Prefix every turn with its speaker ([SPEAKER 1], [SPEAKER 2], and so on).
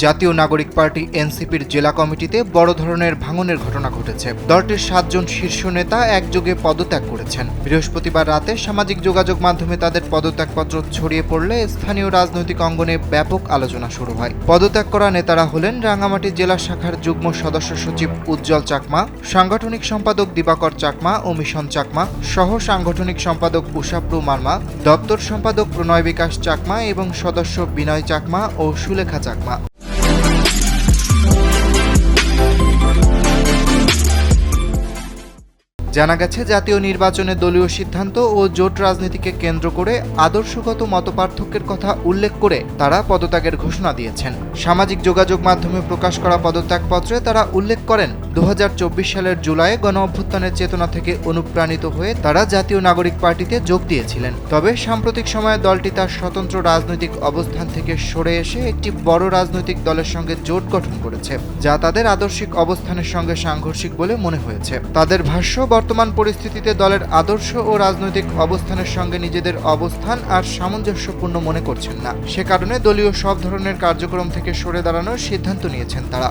[SPEAKER 1] জাতীয় নাগরিক পার্টি এনসিপির জেলা কমিটিতে বড় ধরনের ভাঙনের ঘটনা ঘটেছে। দলটির 7 জন শীর্ষ নেতা একযোগে পদত্যাগ করেছেন। বৃহস্পতিবার রাতে সামাজিক যোগাযোগ মাধ্যমে তাদের পদত্যাগপত্র ছড়িয়ে পড়লে স্থানীয় রাজনৈতিক অঙ্গনে ব্যাপক আলোচনা শুরু হয়। পদত্যাগ করা নেতারা হলেন রাঙ্গামাটি জেলা শাখার যুগ্ম সদস্য সচিব উজ্জ্বল চাকমা, সাংগঠনিক সম্পাদক দিবাকর চাকমা ও মিশন চাকমা, সহ সাংগঠনিক সম্পাদক উষাপ্রু মার্মা, দপ্তর সম্পাদক প্রণয় বিকাশ চাকমা এবং সদস্য বিনয় চাকমা ও সুলেখা চাকমা। জানা গেছে, জাতীয় নির্বাচনে দলীয় সিদ্ধান্ত ও জোট রাজনীতিকে কেন্দ্র করে আদর্শগত মতপার্থক্যের কথা উল্লেখ করে তারা পদত্যাগের ঘোষণা দিয়েছেন। সামাজিক যোগাযোগ মাধ্যমে প্রকাশ করা পদত্যাগপত্রে তারা উল্লেখ করেন, 2024 সালের জুলাইয়ে গণঅভ্যুত্থানের চেতনা থেকে অনুপ্রাণিত হয়ে তারা জাতীয় নাগরিক পার্টিতে যোগ দিয়েছিলেন। তবে সাম্প্রতিক সময়ে দলটি তার স্বতন্ত্র রাজনৈতিক অবস্থান থেকে সরে এসে একটি বড় রাজনৈতিক দলের সঙ্গে জোট গঠন করেছে, যা তাদের আদর্শিক অবস্থানের সঙ্গে সাংঘর্ষিক বলে মনে হয়েছে। তাদের ভাষ্য, বর্তমান পরিস্থিতিতে দলের আদর্শ ও রাজনৈতিক অবস্থানের সঙ্গে নিজেদের অবস্থান আর সামঞ্জস্যপূর্ণ মনে করছেন না। সে কারণে দলীয় সব ধরনের কার্যক্রম থেকে সরে দাঁড়ানোর সিদ্ধান্ত নিয়েছেন তারা।